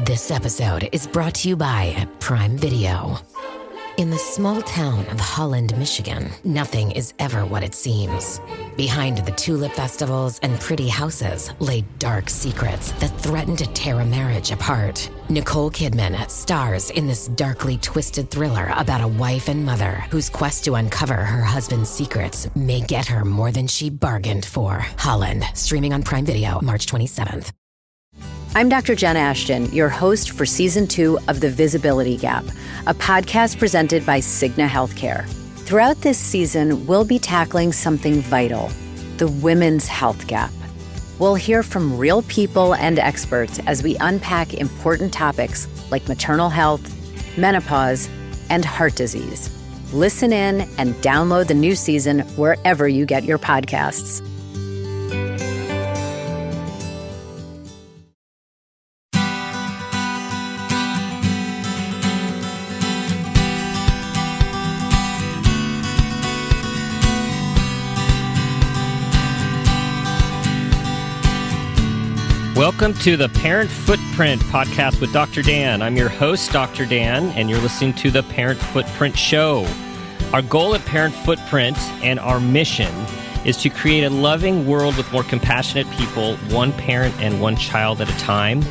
This episode is brought to you by Prime Video. In the small town of Holland, Michigan, nothing is ever what it seems. Behind the tulip festivals and pretty houses lay dark secrets that threaten to tear a marriage apart. Nicole Kidman stars in this darkly twisted thriller about a wife and mother whose quest to uncover her husband's secrets may get her more than she bargained for. Holland, streaming on Prime Video March 27th. I'm Dr. Jen Ashton, your host for Season 2 of The Visibility Gap, a podcast presented by Cigna Healthcare. Throughout this season, we'll be tackling something vital, the women's health gap. We'll hear from real people and experts as we unpack important topics like maternal health, menopause, and heart disease. Listen in and download the new season wherever you get your podcasts. Welcome to the Parent Footprint podcast with Dr. Dan. I'm your host, Dr. Dan, and you're listening to the Parent Footprint Show. Our goal at Parent Footprint and our mission is to create a loving world with more compassionate people, one parent and one child at a time.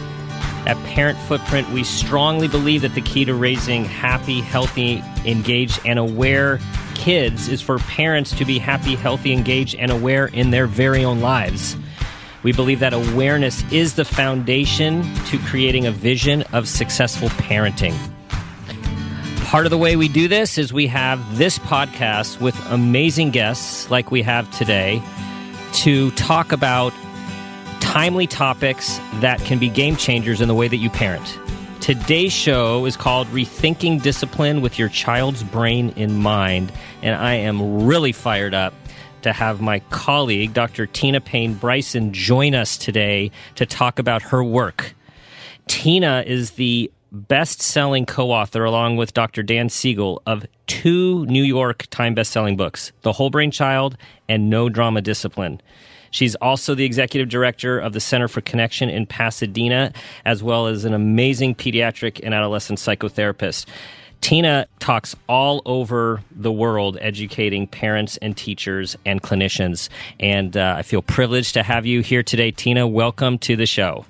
At Parent Footprint, we strongly believe that the key to raising happy, healthy, engaged, and aware kids is for parents to be happy, healthy, engaged, and aware in their very own lives. We believe that awareness is the foundation to creating a vision of successful parenting. Part of the way we do this is we have this podcast with amazing guests like we have today to talk about timely topics that can be game changers in the way that you parent. Today's show is called Rethinking Discipline with Your Child's Brain in Mind, and I am really fired up to have my colleague, Dr. Payne Bryson, join us today to talk about her work. Tina is the best-selling co-author, along with Dr. Dan Siegel, of 2 New York Times best-selling books, The Whole Brain Child and No Drama Discipline. She's also the executive director of the Center for Connection in Pasadena, as well as an amazing pediatric and adolescent psychotherapist. Tina talks all over the world educating parents and teachers and clinicians, and I feel privileged to have you here today. Tina, welcome to the show.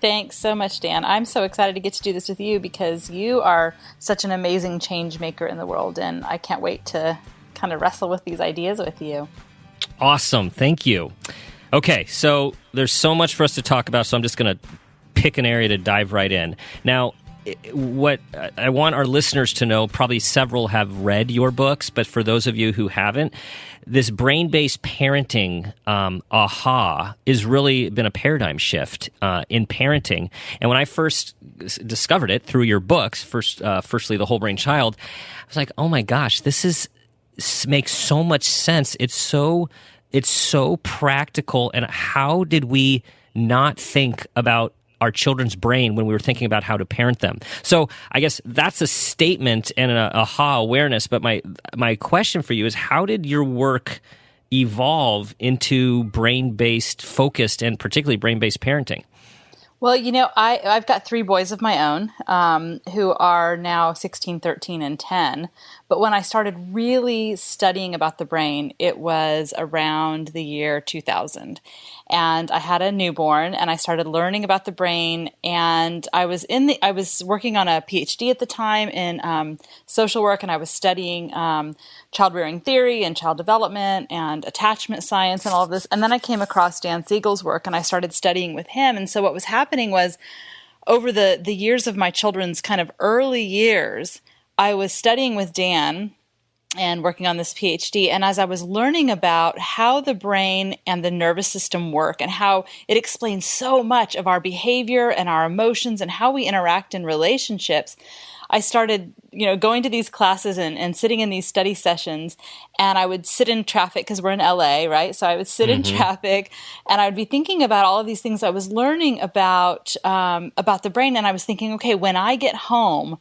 Thanks so much, Dan. I'm so excited to get to do this with you because you are such an amazing change maker in the world, and I can't wait to kind of wrestle with these ideas with you. Awesome. Thank you. Okay, so there's so much for us to talk about, so I'm just going to pick an area to dive right in. Now, what I want our listeners to know, probably several have read your books, but for those of you who haven't, this brain-based parenting aha is really been a paradigm shift in parenting. And when I first discovered it through your books, firstly, The Whole Brain Child, I was like, oh my gosh, this makes so much sense. It's so practical. And how did we not think about our children's brain when we were thinking about how to parent them? So I guess that's a statement and an aha awareness. But my question for you is, how did your work evolve into brain-based focused and particularly brain-based parenting? Well, you know, I've got 3 boys of my own who are now 16, 13, and 10. But when I started really studying about the brain, it was around the year 2000. And I had a newborn, and I started learning about the brain. And I was working on a Ph.D. at the time in social work, and I was studying child rearing theory and child development and attachment science and all of this. And then I came across Dan Siegel's work, and I started studying with him. And so what was happening was, over the years of my children's kind of early years, I was studying with Dan and working on this PhD. And as I was learning about how the brain and the nervous system work and how it explains so much of our behavior and our emotions and how we interact in relationships, I started, going to these classes and sitting in these study sessions, and I would sit in traffic because we're in LA, right? So I would sit in traffic, and I would be thinking about all of these things I was learning about the brain. And I was thinking, okay, when I get home,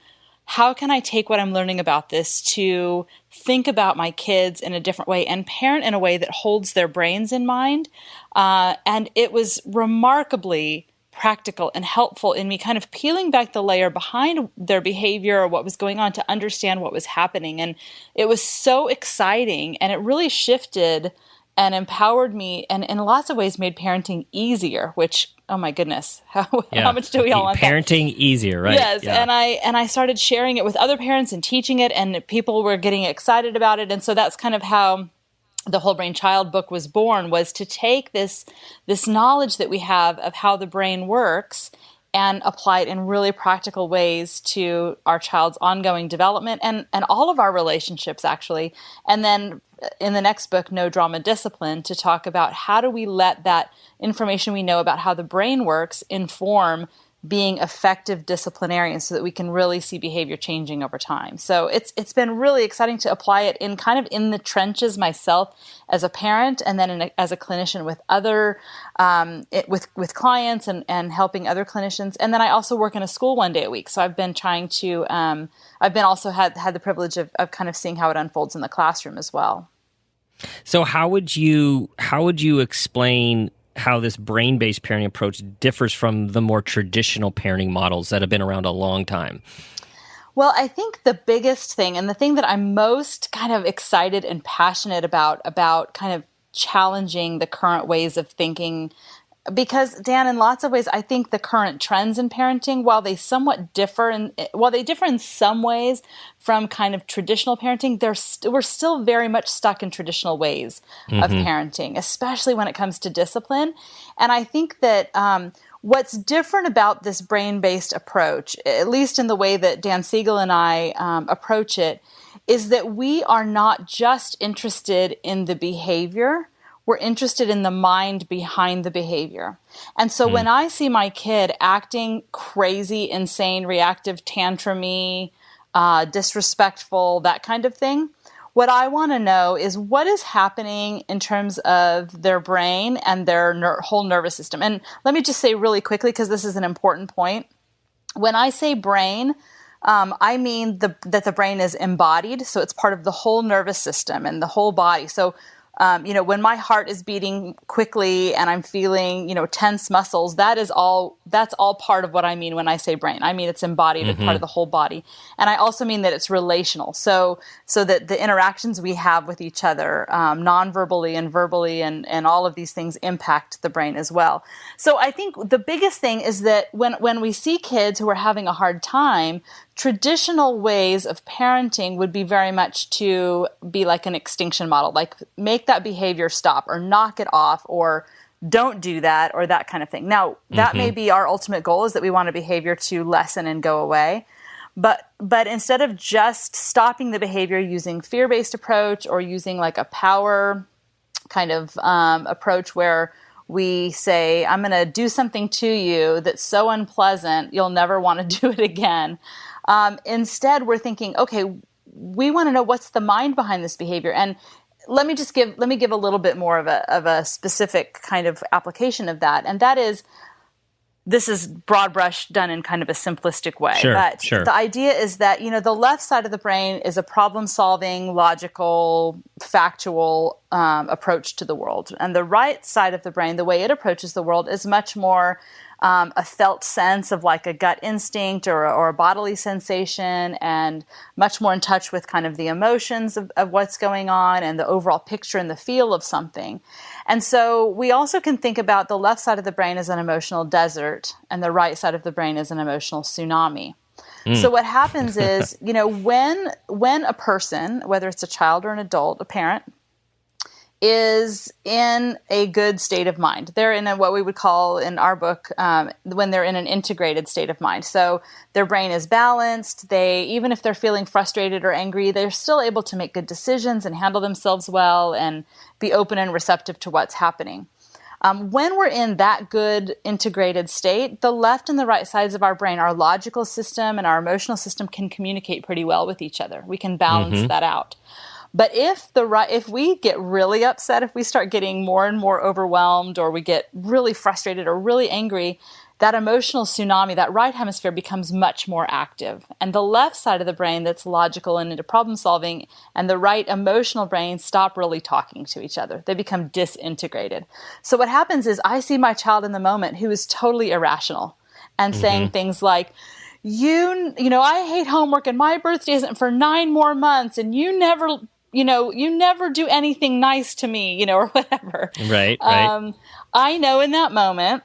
how can I take what I'm learning about this to think about my kids in a different way and parent in a way that holds their brains in mind? And it was remarkably practical and helpful in me kind of peeling back the layer behind their behavior or what was going on to understand what was happening. And it was so exciting, and it really shifted and empowered me, and in lots of ways made parenting easier, which, oh my goodness, how much do we all want parenting that? easier, right? Yes, yeah. and I started sharing it with other parents and teaching it, and people were getting excited about it. And so that's kind of how the Whole Brain Child book was born, was to take this knowledge that we have of how the brain works and apply it in really practical ways to our child's ongoing development and all of our relationships, actually. And then in the next book, No Drama Discipline, to talk about how do we let that information we know about how the brain works inform being effective disciplinarians so that we can really see behavior changing over time. So it's been really exciting to apply it in kind of in the trenches myself as a parent, and then as a clinician with other with clients and helping other clinicians. And then I also work in a school one day a week. So I've been trying to I've been also had the privilege of kind of seeing how it unfolds in the classroom as well. So how would you explain how this brain-based parenting approach differs from the more traditional parenting models that have been around a long time? Well, I think the biggest thing, and the thing that I'm most kind of excited and passionate about kind of challenging the current ways of thinking, because, Dan, in lots of ways, I think the current trends in parenting, while they differ in some ways from kind of traditional parenting, we're still very much stuck in traditional ways of parenting, especially when it comes to discipline. And I think that what's different about this brain-based approach, at least in the way that Dan Siegel and I approach it, is that we are not just interested in the behavior. We're interested in the mind behind the behavior. And so when I see my kid acting crazy, insane, reactive, tantrumy, disrespectful, that kind of thing, what I want to know is what is happening in terms of their brain and their whole nervous system. And let me just say really quickly, because this is an important point. When I say brain, I mean that the brain is embodied. So it's part of the whole nervous system and the whole body. So when my heart is beating quickly and I'm feeling, tense muscles, that's all part of what I mean when I say brain. I mean, it's embodied as part of the whole body. And I also mean that it's relational. So that the interactions we have with each other, non-verbally and verbally and all of these things impact the brain as well. So I think the biggest thing is that when we see kids who are having a hard time, traditional ways of parenting would be very much to be like an extinction model, like make that behavior stop or knock it off or don't do that or that kind of thing. Now, that may be our ultimate goal, is that we want a behavior to lessen and go away. But instead of just stopping the behavior using fear-based approach or using like a power kind of approach where we say, I'm going to do something to you that's so unpleasant, you'll never want to do it again. Instead, we're thinking, okay, we want to know what's the mind behind this behavior. And let me give a little bit more of a specific kind of application of that. And that is, this is broad brush done in kind of a simplistic way. Sure. The idea is that, the left side of the brain is a problem-solving, logical, factual approach to the world. And the right side of the brain, the way it approaches the world, is much more a felt sense of like a gut instinct or a bodily sensation, and much more in touch with kind of the emotions of what's going on and the overall picture and the feel of something. And so we also can think about the left side of the brain as an emotional desert and the right side of the brain as an emotional tsunami. So what happens is, when a person, whether it's a child or an adult, a parent, is in a good state of mind. They're in what we would call in our book, when they're in an integrated state of mind. So their brain is balanced. Even if they're feeling frustrated or angry, they're still able to make good decisions and handle themselves well and be open and receptive to what's happening. When we're in that good integrated state, the left and the right sides of our brain, our logical system and our emotional system, can communicate pretty well with each other. We can balance that out. But if we get really upset, if we start getting more and more overwhelmed, or we get really frustrated or really angry, that emotional tsunami, that right hemisphere becomes much more active. And the left side of the brain that's logical and into problem solving and the right emotional brain stop really talking to each other. They become disintegrated. So what happens is I see my child in the moment who is totally irrational and saying things like, you know, I hate homework and my birthday isn't for 9 more months and you never do anything nice to me, you know, or whatever. Right. I know in that moment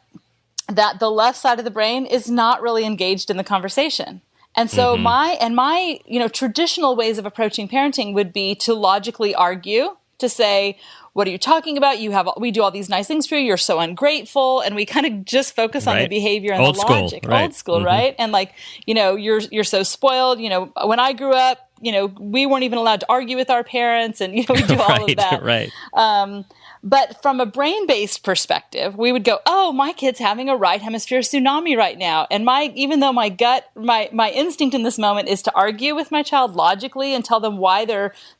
that the left side of the brain is not really engaged in the conversation. And so my traditional ways of approaching parenting would be to logically argue, to say, what are you talking about? We do all these nice things for you. You're so ungrateful. And we kind of just focus on the behavior and the logic. Old school, right? And like, you know, you're so spoiled. You know, when I grew up, you know, we weren't even allowed to argue with our parents, and, you know, we do all of that. Right. But from a brain-based perspective, we would go, oh, my kid's having a right hemisphere tsunami right now. And even though my instinct in this moment is to argue with my child logically and tell them why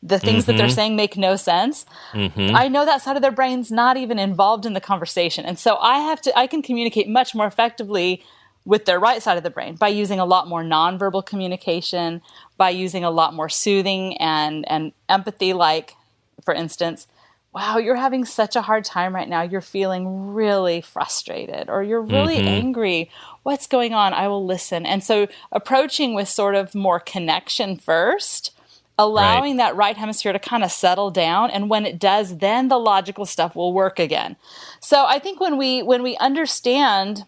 the things that they're saying make no sense, I know that side of their brain's not even involved in the conversation. And so I can communicate much more effectively with their right side of the brain by using a lot more nonverbal communication, by using a lot more soothing and empathy, like, for instance, wow, you're having such a hard time right now. You're feeling really frustrated or you're really angry. What's going on? I will listen. And so approaching with sort of more connection first, allowing that right hemisphere to kind of settle down. And when it does, then the logical stuff will work again. So I think when we understand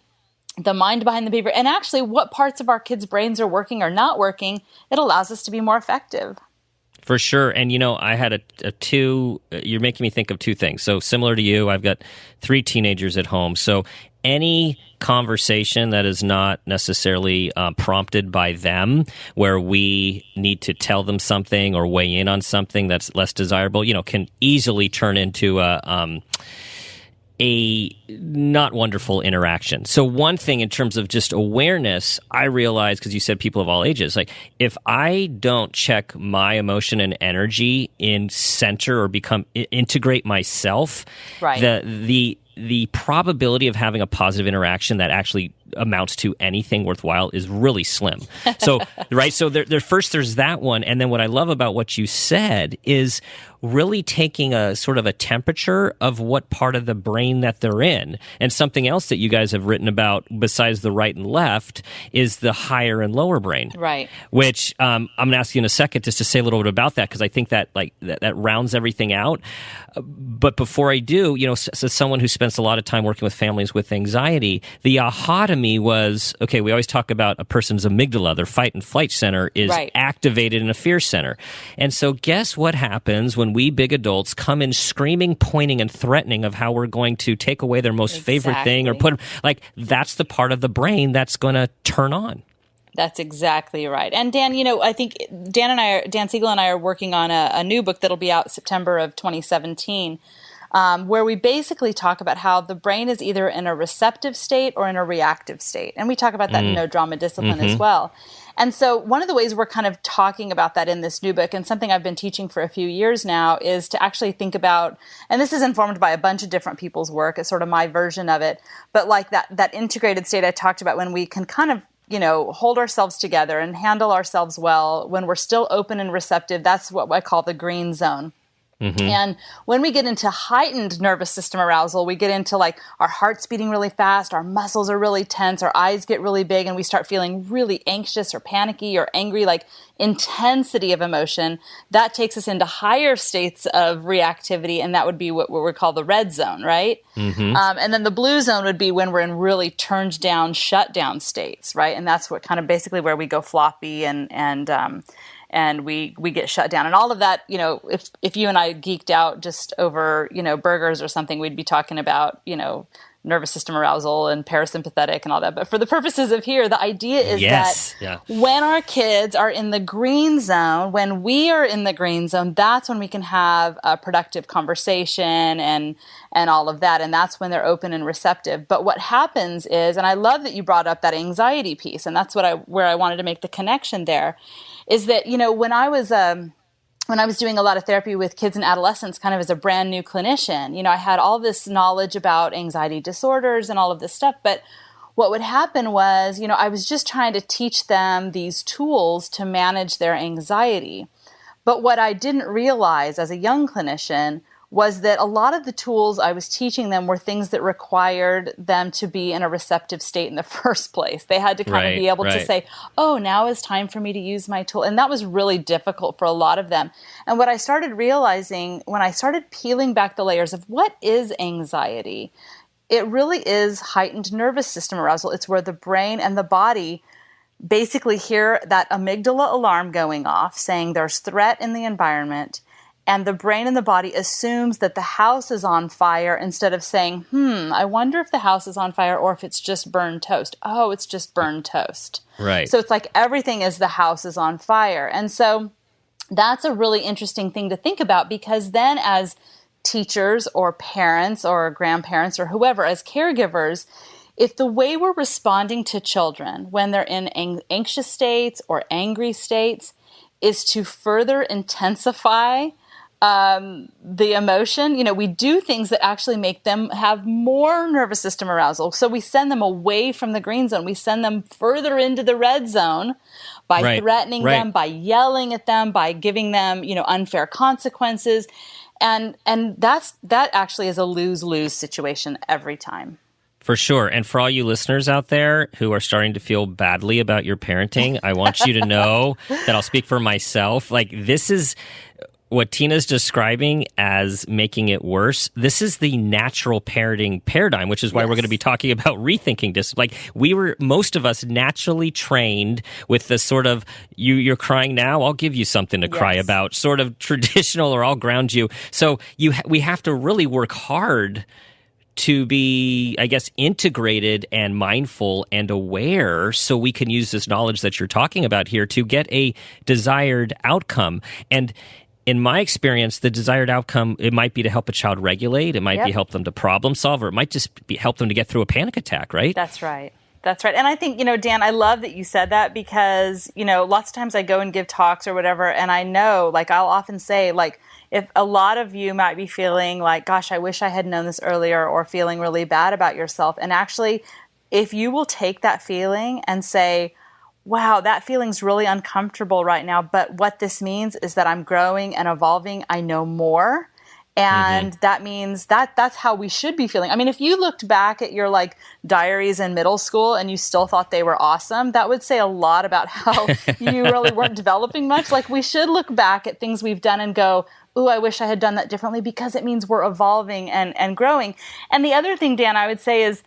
the mind behind the behavior and actually what parts of our kids' brains are working or not working, it allows us to be more effective. For sure. And, you know, I had you're making me think of two things. So similar to you, I've got 3 teenagers at home. So any conversation that is not necessarily prompted by them, where we need to tell them something or weigh in on something that's less desirable, you know, can easily turn into a not wonderful interaction. So one thing in terms of just awareness, I realize, because you said people of all ages, like if I don't check my emotion and energy in center or integrate myself, the probability of having a positive interaction that actually amounts to anything worthwhile is really slim. So, right. So there's that one. And then what I love about what you said is really taking a sort of a temperature of what part of the brain that they're in. And something else that you guys have written about besides the right and left is the higher and lower brain. Right. Which I'm going to ask you in a second just to say a little bit about that, because I think that that rounds everything out. But before I do, you know, so someone who spends a lot of time working with families with anxiety, the aha to me was, okay, we always talk about a person's amygdala, their fight and flight center is activated in a fear center. And so guess what happens when we big adults come in screaming, pointing, and threatening of how we're going to take away their most favorite thing or put, like, that's the part of the brain that's going to turn on. That's exactly right. And Dan, you know, I think Dan Siegel and I are working on a new book that'll be out September of 2017, where we basically talk about how the brain is either in a receptive state or in a reactive state. And we talk about that in No Drama Discipline as well. And so one of the ways we're kind of talking about that in this new book, and something I've been teaching for a few years now, is to actually think about, and this is informed by a bunch of different people's work, it's sort of my version of it, but like that integrated state I talked about, when we can kind of, you know, hold ourselves together and handle ourselves well, when we're still open and receptive, that's what I call the green zone. And when we get into heightened nervous system arousal, we get into like our heart's beating really fast, our muscles are really tense, our eyes get really big, and we start feeling really anxious or panicky or angry, like intensity of emotion. That takes us into higher states of reactivity, and that would be what we call the red zone, right? And then the blue zone would be when we're in really turned down, shut down states, right? And that's what kind of basically where we go floppy and we get shut down. And all of that, you know, if you and I geeked out just over, you know, burgers or something, we'd be talking about, you know, nervous system arousal and parasympathetic and all that. But for the purposes of here, the idea is that when our kids are in the green zone, when we are in the green zone, that's when we can have a productive conversation and all of that. And that's when they're open and receptive. But what happens is, and I love that you brought up that anxiety piece, and that's where I wanted to make the connection there, is that, you know, when I was doing a lot of therapy with kids and adolescents, kind of as a brand new clinician, you know, I had all this knowledge about anxiety disorders and all of this stuff. But what would happen was, I was just trying to teach them these tools to manage their anxiety. But what I didn't realize as a young clinician was that a lot of the tools I was teaching them were things that required them to be in a receptive state in the first place. They had to kind of be able to say, oh, now is time for me to use my tool. And that was really difficult for a lot of them. And what I started realizing when I started peeling back the layers of what is anxiety, it really is heightened nervous system arousal. It's where the brain and the body basically hear that amygdala alarm going off saying there's threat in the environment. And the brain and the body assumes that the house is on fire instead of saying, I wonder if the house is on fire or if it's just burned toast. Oh, it's just burned toast. Right. So it's like everything is the house is on fire. And so that's a really interesting thing to think about, because then as teachers or parents or grandparents or whoever, as caregivers, if the way we're responding to children when they're in anxious states or angry states is to further intensify the emotion, we do things that actually make them have more nervous system arousal. So we send them away from the green zone. We send them further into the red zone by threatening them, by yelling at them, by giving them, unfair consequences. And that actually is a lose-lose situation every time. For sure. And for all you listeners out there who are starting to feel badly about your parenting, I want you to know that I'll speak for myself. Like, this is what Tina's describing as making it worse. This is the natural parenting paradigm, which is why we're going to be talking about rethinking this. Like, most of us naturally trained with the sort of, you're crying now, I'll give you something to cry about, sort of traditional, or I'll ground you. So we have to really work hard to be, I guess, integrated and mindful and aware, so we can use this knowledge that you're talking about here to get a desired outcome. And in my experience, the desired outcome, it might be to help a child regulate. It might be help them to problem solve, or it might just be help them to get through a panic attack, right? That's right. That's right. And I think, Dan, I love that you said that, because, lots of times I go and give talks or whatever, and I know, I'll often say, if a lot of you might be feeling like, gosh, I wish I had known this earlier, or feeling really bad about yourself. And actually, if you will take that feeling and say, wow, that feeling's really uncomfortable right now, but what this means is that I'm growing and evolving. I know more. And that means that's how we should be feeling. I mean, if you looked back at your diaries in middle school and you still thought they were awesome, that would say a lot about how you really weren't developing much. We should look back at things we've done and go, ooh, I wish I had done that differently, because it means we're evolving and growing. And the other thing, Dan, I would say is,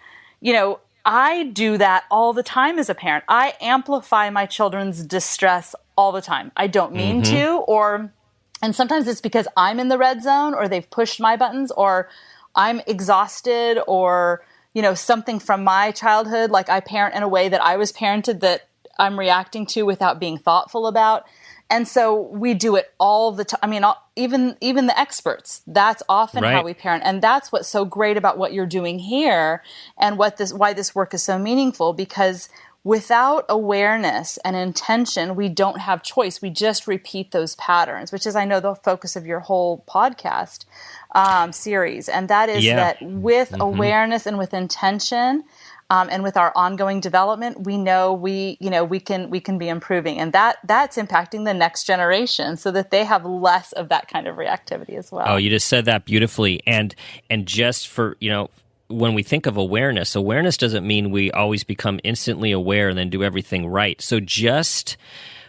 I do that all the time as a parent. I amplify my children's distress all the time. I don't mean to, and sometimes it's because I'm in the red zone, or they've pushed my buttons, or I'm exhausted, or, something from my childhood, I parent in a way that I was parented that I'm reacting to without being thoughtful about. And so we do it all the time. I mean, even the experts, that's often how we parent. And that's what's so great about what you're doing here, and why this work is so meaningful, because without awareness and intention, we don't have choice. We just repeat those patterns, which is, I know, the focus of your whole podcast series. And that is that with awareness and with intention, and with our ongoing development, we know we can be improving, and that's impacting the next generation, so that they have less of that kind of reactivity as well. Oh, you just said that beautifully, and just for when we think of awareness doesn't mean we always become instantly aware and then do everything right. So just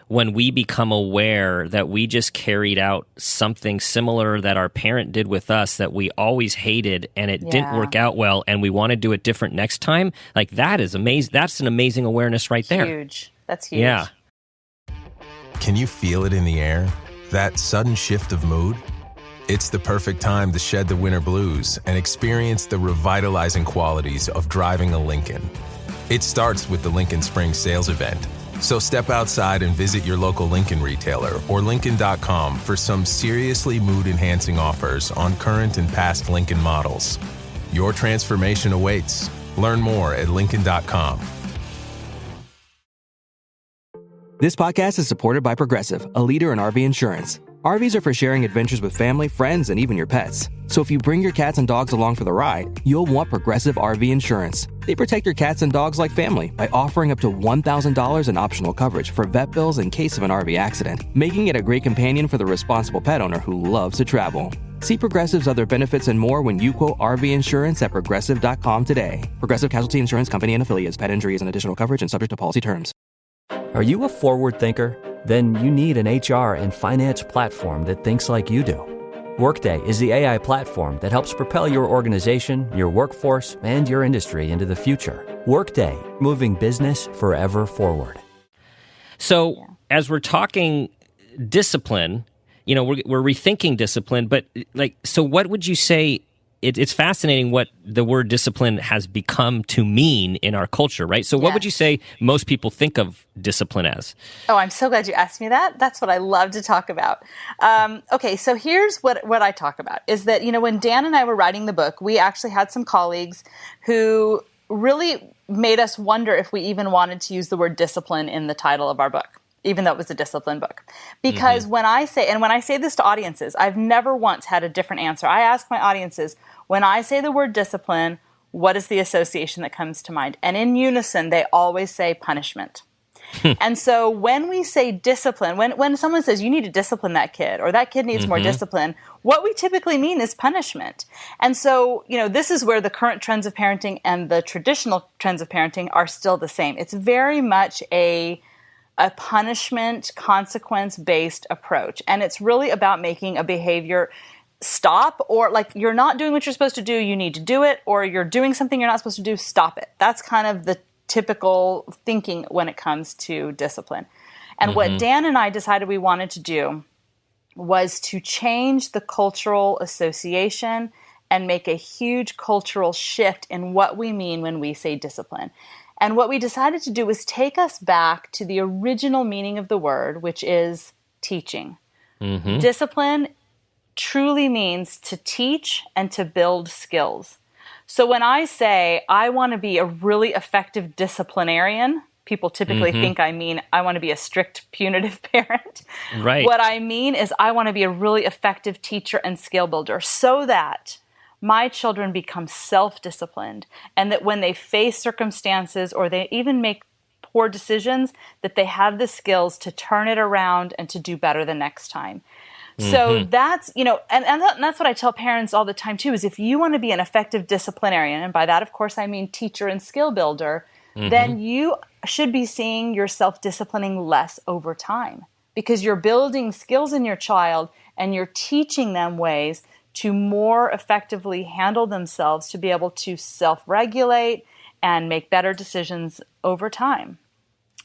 when we become aware that we just carried out something similar that our parent did with us that we always hated, and it didn't work out well, and we want to do it different next time, that is amazing. That's an amazing awareness right there. Huge. That's huge. Yeah. Can you feel it in the air? That sudden shift of mood? It's the perfect time to shed the winter blues and experience the revitalizing qualities of driving a Lincoln. It starts with the Lincoln Spring Sales Event. So step outside and visit your local Lincoln retailer or Lincoln.com for some seriously mood-enhancing offers on current and past Lincoln models. Your transformation awaits. Learn more at Lincoln.com. This podcast is supported by Progressive, a leader in RV insurance. RVs are for sharing adventures with family, friends, and even your pets. So if you bring your cats and dogs along for the ride, you'll want Progressive RV Insurance. They protect your cats and dogs like family by offering up to $1,000 in optional coverage for vet bills in case of an RV accident, making it a great companion for the responsible pet owner who loves to travel. See Progressive's other benefits and more when you quote RV insurance at Progressive.com today. Progressive Casualty Insurance Company and Affiliates. Pet injury is an additional coverage and subject to policy terms. Are you a forward thinker? Then you need an HR and finance platform that thinks like you do. Workday is the AI platform that helps propel your organization, your workforce, and your industry into the future. Workday, moving business forever forward. So as we're talking discipline, we're rethinking discipline, but so what would you say? It's fascinating what the word discipline has become to mean in our culture, right? So what would you say most people think of discipline as? Oh, I'm so glad you asked me that. That's what I love to talk about. Okay, so here's what I talk about is that, when Dan and I were writing the book, we actually had some colleagues who really made us wonder if we even wanted to use the word discipline in the title of our book, even though it was a discipline book. Because when I say this to audiences, I've never once had a different answer. I ask my audiences, when I say the word discipline, what is the association that comes to mind? And in unison, they always say punishment. And so when we say discipline, when someone says you need to discipline that kid or that kid needs more discipline, what we typically mean is punishment. And so, this is where the current trends of parenting and the traditional trends of parenting are still the same. It's very much a punishment, consequence-based approach. And it's really about making a behavior stop, or you're not doing what you're supposed to do, you need to do it, or you're doing something you're not supposed to do, stop it. That's kind of the typical thinking when it comes to discipline. And what Dan and I decided we wanted to do was to change the cultural association and make a huge cultural shift in what we mean when we say discipline. And what we decided to do was take us back to the original meaning of the word, which is teaching. Discipline truly means to teach and to build skills. So when I say I want to be a really effective disciplinarian, people typically think I mean I want to be a strict, punitive parent. Right. What I mean is I want to be a really effective teacher and skill builder so that my children become self-disciplined, and that when they face circumstances or they even make poor decisions, that they have the skills to turn it around and to do better the next time. So that's, and that's what I tell parents all the time too, is if you want to be an effective disciplinarian, and by that, of course, I mean teacher and skill builder, then you should be seeing yourself disciplining less over time, because you're building skills in your child and you're teaching them ways to more effectively handle themselves, to be able to self-regulate and make better decisions over time.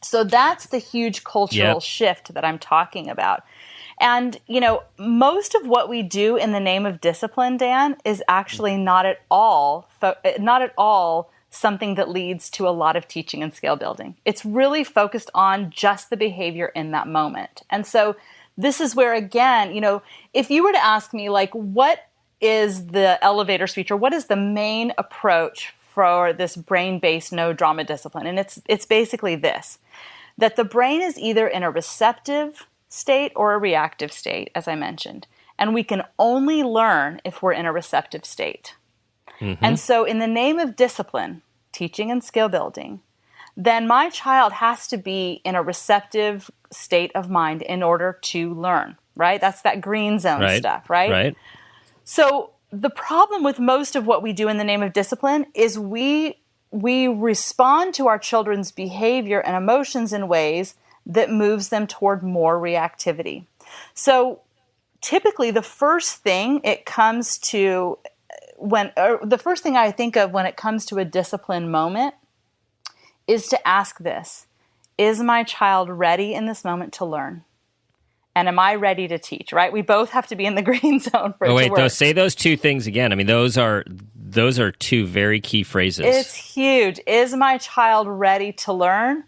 So that's the huge cultural shift that I'm talking about. And, most of what we do in the name of discipline, Dan, is actually not at all something that leads to a lot of teaching and skill building. It's really focused on just the behavior in that moment. And so this is where, again, if you were to ask me, what is the elevator speech, or what is the main approach for this brain-based no drama discipline? And it's basically this, that the brain is either in a receptive state or a reactive state, as I mentioned. And we can only learn if we're in a receptive state. And so in the name of discipline, teaching and skill building, then my child has to be in a receptive state of mind in order to learn, right? That's that green zone stuff, right? Right. So the problem with most of what we do in the name of discipline is we respond to our children's behavior and emotions in ways that moves them toward more reactivity. So typically the first thing I think of when it comes to a discipline moment is to ask this: is my child ready in this moment to learn? And am I ready to teach, right? We both have to be in the green zone for it to work. Say those two things again. I mean, those are two very key phrases. It's huge. Is my child ready to learn?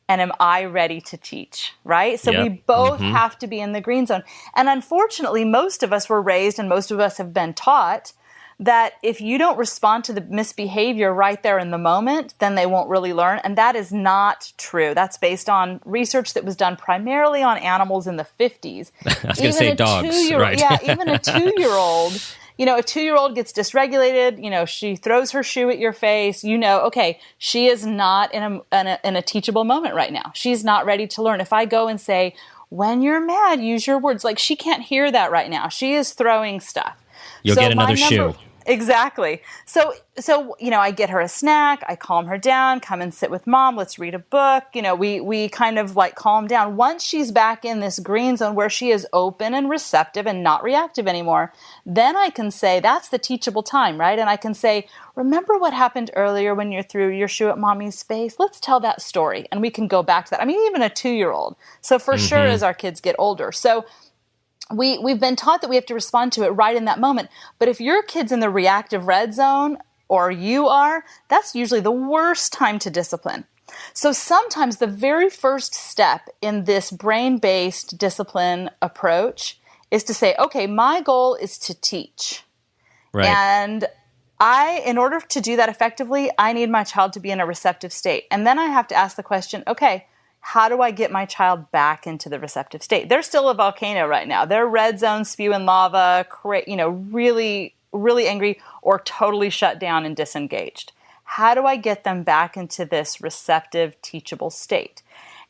And am I ready to teach, right? So we both have to be in the green zone. And unfortunately, most of us were raised and most of us have been taught that if you don't respond to the misbehavior right there in the moment, then they won't really learn. And that is not true. That's based on research that was done primarily on animals in the 50s. I was going to say dogs, right? Yeah, even a 2-year-old, a 2-year-old gets dysregulated, she throws her shoe at your face, okay, she is not in a teachable moment right now. She's not ready to learn. If I go and say, when you're mad, use your words, like she can't hear that right now. She is throwing stuff. You'll get another shoe. Exactly. So, I get her a snack, I calm her down, come and sit with mom, let's read a book. We kind of like calm down. Once she's back in this green zone where she is open and receptive and not reactive anymore, then I can say that's the teachable time, right? And I can say, remember what happened earlier when you threw your shoe at mommy's face? Let's tell that story. And we can go back to that. I mean, even a 2-year-old. So for sure, as our kids get older. So we've been taught that we have to respond to it right in that moment. But if your kid's in the reactive red zone, or you are, that's usually the worst time to discipline. So sometimes the very first step in this brain-based discipline approach is to say, okay, my goal is to teach. Right. And in order to do that effectively, I need my child to be in a receptive state. And then I have to ask the question, okay, how do I get my child back into the receptive state? They're still a volcano right now. They're red zone, spewing lava, really, really angry or totally shut down and disengaged. How do I get them back into this receptive, teachable state?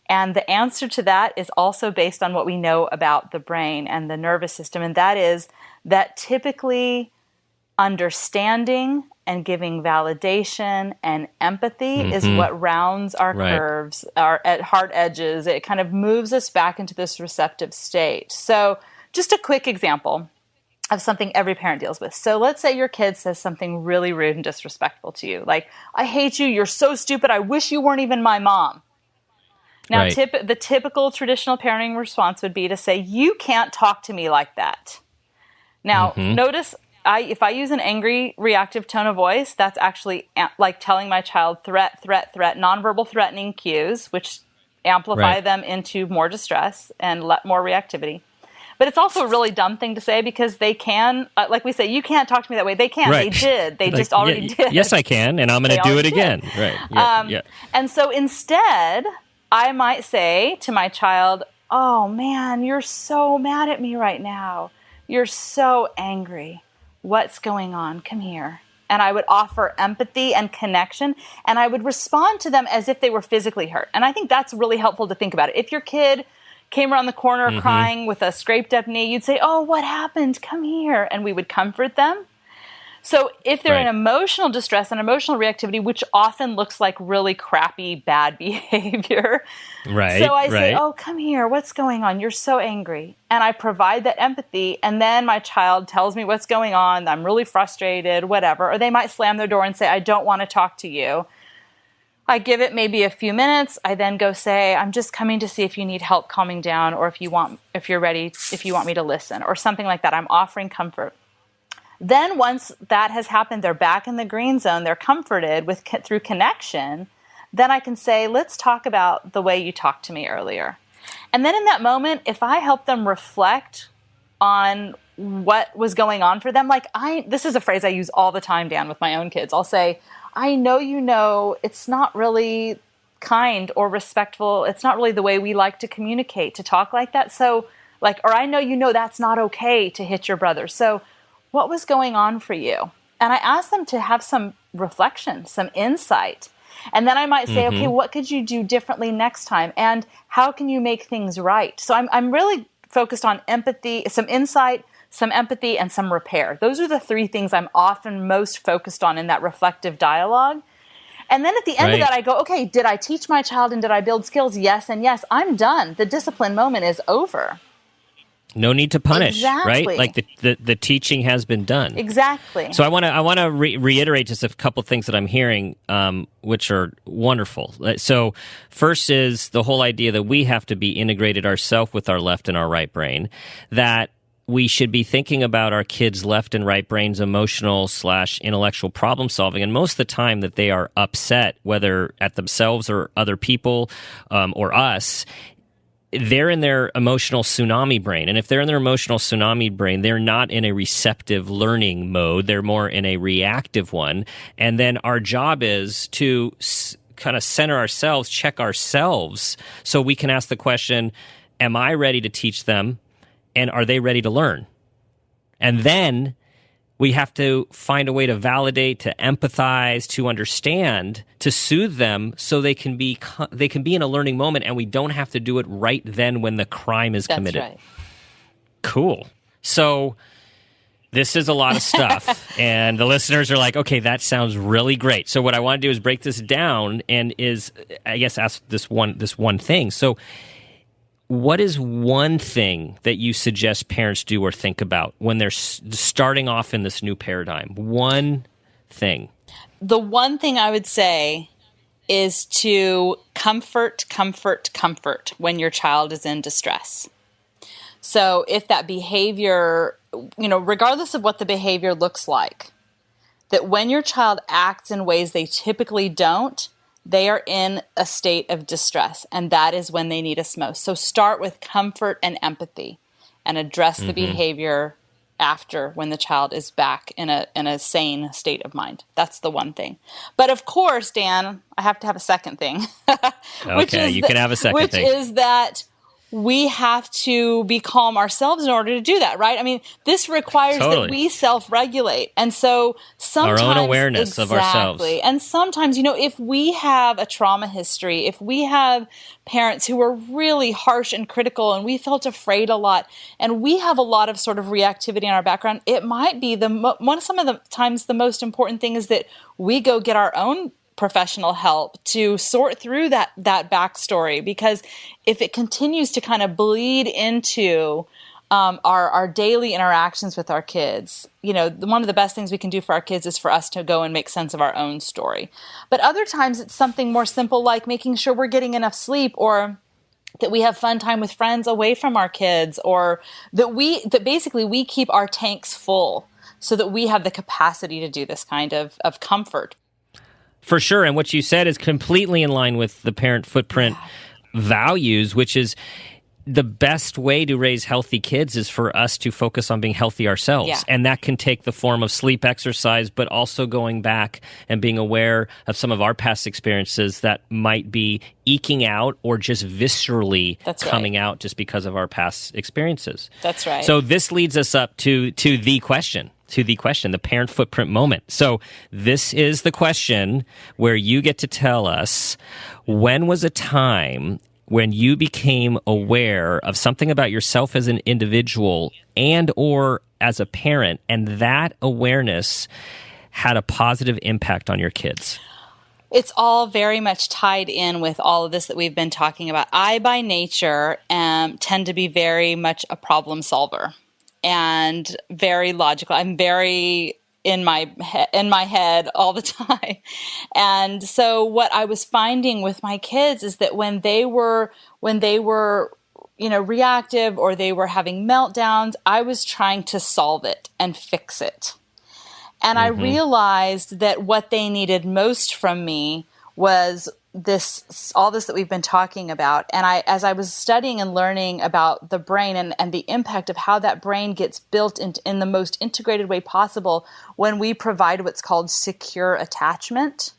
And the answer to that is also based on what we know about the brain and the nervous system. And that is that typically understanding and giving validation and empathy is what rounds our curves, our at hard edges. It kind of moves us back into this receptive state. So just a quick example of something every parent deals with. So let's say your kid says something really rude and disrespectful to you. Like, I hate you. You're so stupid. I wish you weren't even my mom. Now, the typical traditional parenting response would be to say, you can't talk to me like that. Now, notice if I use an angry, reactive tone of voice, that's actually like telling my child threat, nonverbal threatening cues, which amplify them into more distress and more reactivity. But it's also a really dumb thing to say because they can, like we say, you can't talk to me that way. They can. Right. They did. They just already did. Yes, I can, and I'm going to do it again. Right. And so instead, I might say to my child, oh, man, you're so mad at me right now. You're so angry. What's going on? Come here. And I would offer empathy and connection, and I would respond to them as if they were physically hurt. And I think that's really helpful to think about it. If your kid came around the corner crying with a scraped up knee, you'd say, oh, what happened? Come here. And we would comfort them. So if they're in emotional distress and emotional reactivity, which often looks like really crappy, bad behavior. Right. So I say, oh, come here. What's going on? You're so angry. And I provide that empathy. And then my child tells me what's going on. I'm really frustrated, whatever. Or they might slam their door and say, I don't want to talk to you. I give it maybe a few minutes. I then go say, I'm just coming to see if you need help calming down or if you want me to listen or something like that. I'm offering comfort. Then once that has happened, they're back in the green zone, they're comforted through connection, then I can say, let's talk about the way you talked to me earlier. And then in that moment, if I help them reflect on what was going on for them, this is a phrase I use all the time, Dan, with my own kids. I'll say, I know it's not really kind or respectful. It's not really the way we like to communicate, to talk like that. So or I know that's not okay to hit your brother. So what was going on for you? And I ask them to have some reflection, some insight. And then I might say, okay, what could you do differently next time? And how can you make things right? So I'm really focused on empathy, some insight, some empathy, and some repair. Those are the three things I'm often most focused on in that reflective dialogue. And then at the end of that, I go, okay, did I teach my child and did I build skills? Yes and yes. I'm done. The discipline moment is over. No need to punish, exactly. Right? Like the teaching has been done. Exactly. So I want to reiterate just a couple things that I'm hearing, which are wonderful. So first is the whole idea that we have to be integrated ourselves with our left and our right brain, that we should be thinking about our kids' left and right brains' emotional/intellectual problem solving. And most of the time that they are upset, whether at themselves or other people or us, they're in their emotional tsunami brain. And if they're in their emotional tsunami brain, they're not in a receptive learning mode. They're more in a reactive one. And then our job is to kind of center ourselves, check ourselves, so we can ask the question, am I ready to teach them? And are they ready to learn? And then we have to find a way to validate, to empathize, to understand, to soothe them so they can be in a learning moment, and we don't have to do it right then when the crime is committed. That's right. Cool. So this is a lot of stuff, and the listeners are like, okay, that sounds really great. So what I want to do is break this down and ask this one thing. So what is one thing that you suggest parents do or think about when they're starting off in this new paradigm? One thing. The one thing I would say is to comfort when your child is in distress. So if that behavior, regardless of what the behavior looks like, that when your child acts in ways they typically don't, they are in a state of distress, and that is when they need us most. So start with comfort and empathy and address the behavior after, when the child is back in a sane state of mind. That's the one thing. But of course, Dan, I have to have a second thing. Okay, you can have a second thing. Which is that we have to be calm ourselves in order to do that, right? I mean, this requires that we self-regulate. And so sometimes— our own awareness of ourselves. And sometimes, if we have a trauma history, if we have parents who are really harsh and critical and we felt afraid a lot, and we have a lot of sort of reactivity in our background, it might be some of the times the most important thing is that we go get our own professional help to sort through that backstory, because if it continues to kind of bleed into our daily interactions with our kids, one of the best things we can do for our kids is for us to go and make sense of our own story. But other times it's something more simple, like making sure we're getting enough sleep, or that we have fun time with friends away from our kids, or that basically we keep our tanks full so that we have the capacity to do this kind of comfort. For sure. And what you said is completely in line with the Parent Footprint values, which is the best way to raise healthy kids is for us to focus on being healthy ourselves. Yeah. And that can take the form of sleep, exercise, but also going back and being aware of some of our past experiences that might be eking out or just viscerally coming out just because of our past experiences. That's right. So this leads us up to the question. The parent footprint moment. So this is the question where you get to tell us, when was a time when you became aware of something about yourself as an individual and or as a parent, and that awareness had a positive impact on your kids? It's all very much tied in with all of this that we've been talking about. I, by nature, tend to be very much a problem solver and very logical. I'm very in my head all the time. And so what I was finding with my kids is that when they were reactive, or they were having meltdowns, I was trying to solve it and fix it. And I realized that what they needed most from me was all this that we've been talking about. And as I was studying and learning about the brain and the impact of how that brain gets built in the most integrated way possible when we provide what's called secure attachment,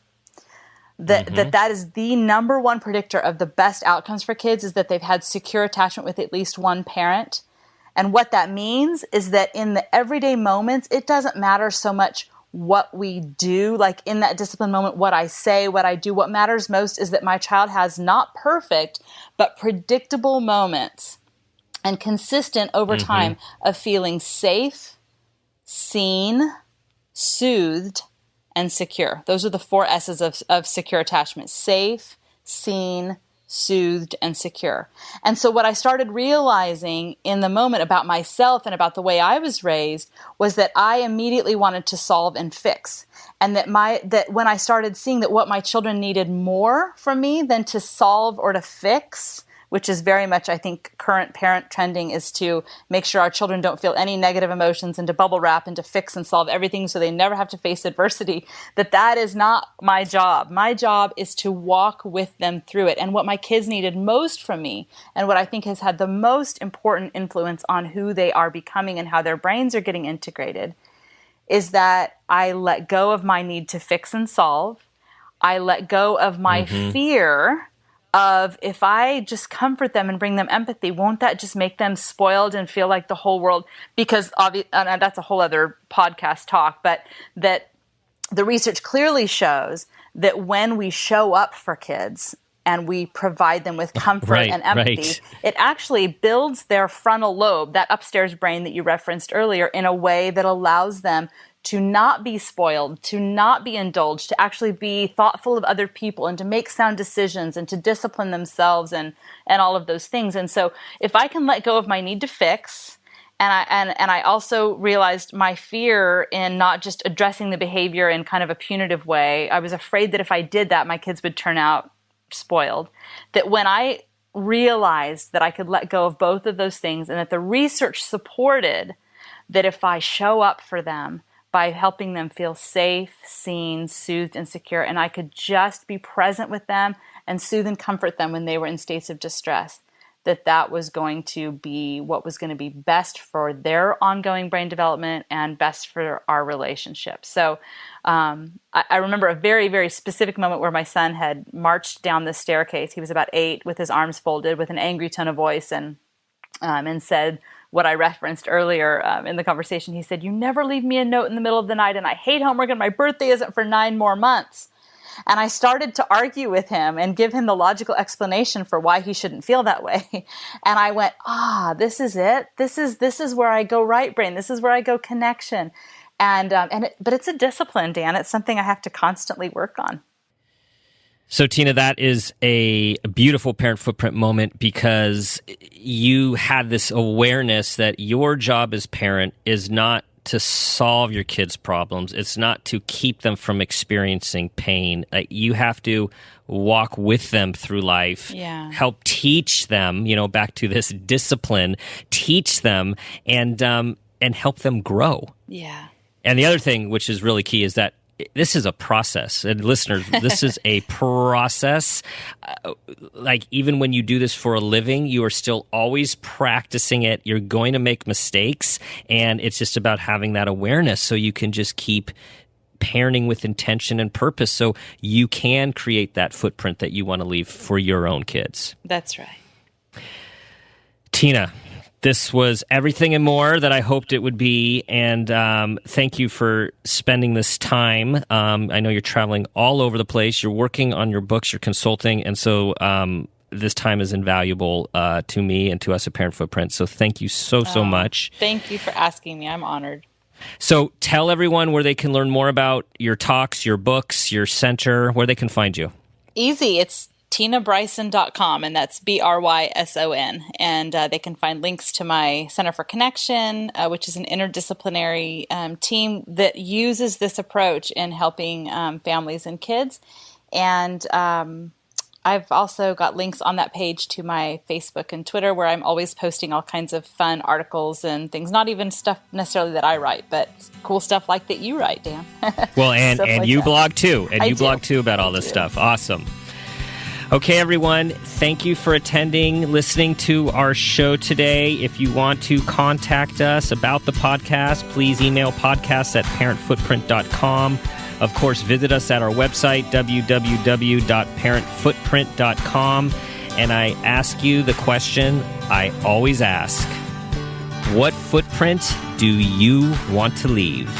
that is the number one predictor of the best outcomes for kids, is that they've had secure attachment with at least one parent. And what that means is that in the everyday moments, it doesn't matter so much what we do, like in that discipline moment, what I say, what I do. What matters most is that my child has not perfect, but predictable moments and consistent over time of feeling safe, seen, soothed, and secure. Those are the 4 S's of secure attachment: safe, seen, soothed, and secure. And so what I started realizing in the moment about myself and about the way I was raised was that I immediately wanted to solve and fix. And that when I started seeing that what my children needed more from me than to solve or to fix which is very much, I think, current parent trending, is to make sure our children don't feel any negative emotions and to bubble wrap and to fix and solve everything so they never have to face adversity, that is not my job. My job is to walk with them through it. And what my kids needed most from me, and what I think has had the most important influence on who they are becoming and how their brains are getting integrated, is that I let go of my need to fix and solve. I let go of my fear of, if I just comfort them and bring them empathy, won't that just make them spoiled and feel like the whole world, because and that's a whole other podcast talk, but that the research clearly shows that when we show up for kids and we provide them with comfort and empathy, it actually builds their frontal lobe, that upstairs brain that you referenced earlier, in a way that allows them to not be spoiled, to not be indulged, to actually be thoughtful of other people and to make sound decisions and to discipline themselves and all of those things. And so if I can let go of my need to fix, and I also realized my fear in not just addressing the behavior in kind of a punitive way. I was afraid that if I did that, my kids would turn out spoiled. That when I realized that I could let go of both of those things, and that the research supported that if I show up for them by helping them feel safe, seen, soothed, and secure, and I could just be present with them and soothe and comfort them when they were in states of distress, that was going to be what was going to be best for their ongoing brain development and best for our relationship. So I remember a very, very specific moment where my son had marched down the staircase. He was about 8, with his arms folded, with an angry tone of voice, and said what I referenced earlier in the conversation. He said, "You never leave me a note in the middle of the night, and I hate homework, and my birthday isn't for 9 more months." And I started to argue with him and give him the logical explanation for why he shouldn't feel that way. And I went, this is it. This is where I go right brain. This is where I go connection. But it's a discipline, Dan. It's something I have to constantly work on. So, Tina, that is a beautiful parent footprint moment, because you had this awareness that your job as parent is not to solve your kids' problems. It's not to keep them from experiencing pain. You have to walk with them through life, help teach them, back to this discipline, teach them and help them grow. Yeah. And the other thing, which is really key, is that this is a process. And listeners, this is a process. Like, even when you do this for a living, you are still always practicing it. You're going to make mistakes. And it's just about having that awareness so you can just keep parenting with intention and purpose, so you can create that footprint that you want to leave for your own kids. That's right. Tina, this was everything and more that I hoped it would be, and thank you for spending this time. I know you're traveling all over the place. You're working on your books, you're consulting, and so this time is invaluable to me and to us at Parent Footprint. So thank you so much. Thank you for asking me. I'm honored. So tell everyone where they can learn more about your talks, your books, your center, where they can find you. Easy. It's tinabryson.com, and that's Bryson. And they can find links to my Center for Connection, which is an interdisciplinary team that uses this approach in helping families and kids. And I've also got links on that page to my Facebook and Twitter, where I'm always posting all kinds of fun articles and things, not even stuff necessarily that I write, but cool stuff like that you write, Dan. Well, and you blog too. And you blog too about all this stuff. Awesome. Okay, everyone, thank you for attending, listening to our show today. If you want to contact us about the podcast, please email podcast@parentfootprint.com. Of course, visit us at our website, www.parentfootprint.com. And I ask you the question I always ask: what footprint do you want to leave?